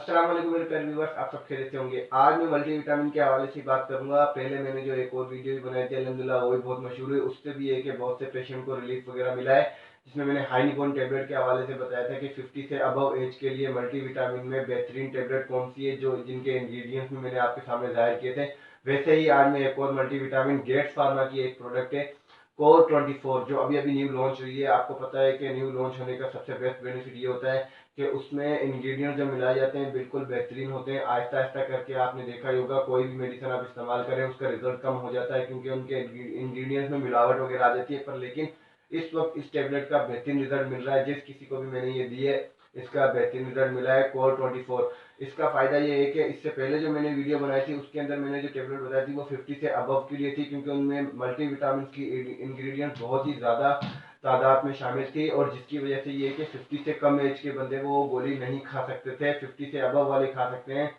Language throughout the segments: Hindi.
अस्सलाम वालेकुम मेरे प्यारे व्यूअर्स, आप सब खैरियत से होंगे। आज मैं मल्टीविटामिन के हवाले से बात करूंगा। पहले मैंने जो एक और वीडियो भी बनाई थी अल्हम्दुलिल्लाह वो भी बहुत मशहूर है। उससे भी है कि बहुत से पेशेंट को रिलीफ वगैरह मिला है, जिसमें मैंने हाइनिकॉन टैबलेट के हवाले से बताया था कि 50 से अबव एज के लिए मल्टीविटामिन में बेहतरीन टैबलेट कौन सी है, जो जिनके इंग्रेडिएंट्स में मैंने आपके सामने जाहिर किए थे। वैसे ही आज मैं एक और मल्टीविटामिन गेट्स फार्मा की एक प्रोडक्ट है कोर 24, जो अभी अभी न्यू लॉन्च हुई है। आपको पता है कि न्यू लॉन्च होने का सबसे बेस्ट बेनिफिट ये होता है कि उसमें इंग्रेडिएंट जो मिलाए जाते हैं बिल्कुल बेहतरीन होते हैं। आहिस्ता आहिस्ता करके आपने देखा ही होगा, कोई भी मेडिसिन आप इस्तेमाल करें उसका रिजल्ट कम हो जाता है क्योंकि उनके इंग्रेडिएंट्स में मिलावट वगैरह आ जाती है। पर लेकिन इस वक्त इस टेबलेट का बेहतरीन रिजल्ट मिल रहा है। जिस किसी को भी मैंने ये दी है इसका बेहतरीन रिजल्ट मिला है कोर 24। इसका फायदा ये है कि इससे पहले जो मैंने वीडियो बनाई थी उसके अंदर मैंने जो टेबलेट बताई थी वो 50 से अबव के लिए थी, क्योंकि उनमें मल्टीविटामिन की इंग्रेडिएंट बहुत ही ज़्यादा तादाद में शामिल थी, और जिसकी वजह से ये कि 50 से कम एज के बंदे वो गोली नहीं खा सकते थे। 50 से अबव वाले खा सकते हैं,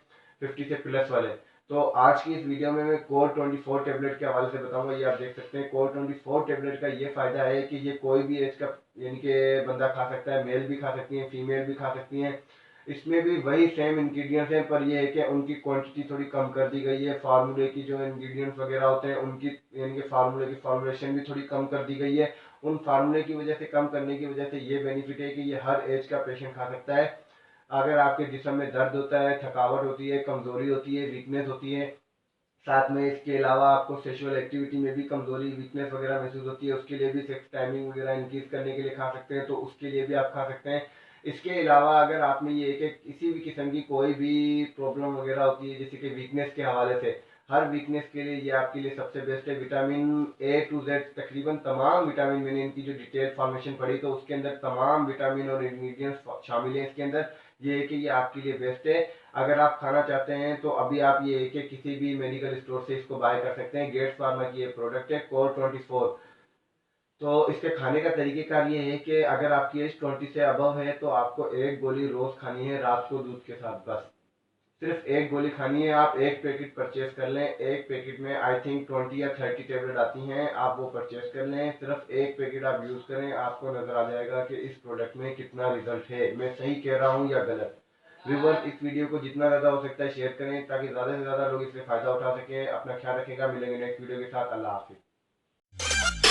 50 से प्लस वाले। तो आज की इस वीडियो में मैं कोर 24 टेबलेट के हवाले से बताऊंगा। ये आप देख सकते हैं, कोर 24 टेबलेट का ये फायदा है कि ये कोई भी एज का यानी कि बंदा खा सकता है। मेल भी खा सकती है, फीमेल भी खा सकती हैं। इसमें भी वही सेम इंग्रेडिएंट्स हैं, पर यह है कि उनकी क्वांटिटी थोड़ी कम कर दी गई है। फार्मूले की जो इंग्रेडिएंट्स वगैरह होते हैं उनकी यानी कि फार्मूले की फॉर्मुलेशन भी थोड़ी कम कर दी गई है। उन फार्मूले की वजह से, कम करने की वजह से ये बेनिफिट है कि ये हर एज का पेशेंट खा सकता है। अगर आपके जिस्म में दर्द होता है, थकावट होती है, कमजोरी होती है, वीकनेस होती है, साथ में इसके अलावा आपको सेक्सुअल एक्टिविटी में भी कमजोरी, वीकनेस वगैरह महसूस होती है, उसके लिए भी सेक्स टाइमिंग वगैरह इंक्रीज करने के लिए खा सकते हैं, तो उसके लिए भी आप खा सकते हैं। इसके अलावा अगर आप में ये कि किसी भी किस्म की कोई भी प्रॉब्लम वगैरह होती है, जैसे कि वीकनेस के हवाले से, हर वीकनेस के लिए ये आपके लिए सबसे बेस्ट है। विटामिन ए टू जेड तकरीबन तमाम विटामिन, मैंने इनकी जो डिटेल फॉर्मेशन पढ़ी तो उसके अंदर तमाम विटामिन और इंग्रेडिएंट्स शामिल है इसके अंदर। ये है कि ये आपके लिए बेस्ट है। अगर आप खाना चाहते हैं तो अभी आप ये है कि किसी भी मेडिकल स्टोर से इसको बाय कर सकते हैं। गेट्स फार्मा की ये प्रोडक्ट है कोर 24। तो इसके खाने का तरीकेकार ये है कि अगर आपकी एज 20 से अबव है तो आपको एक गोली रोज खानी है रात को दूध के साथ, बस सिर्फ एक गोली खानी है। आप एक पैकेट परचेज कर लें, एक पैकेट में आई थिंक 20 या 30 टेबलेट आती हैं, आप वो परचेज कर लें। सिर्फ एक पैकेट आप यूज करें, आपको नजर आ जाएगा कि इस प्रोडक्ट में कितना रिजल्ट है। मैं सही कह रहा हूँ या गलत? व्यूअर्स, इस वीडियो को जितना ज्यादा हो सकता है शेयर करें ताकि ज्यादा से ज्यादा लोग इससे फायदा उठा सकें। अपना ख्याल रखेगा, मिलेंगे नेक्स्ट वीडियो के साथ। अल्लाह हाफिज।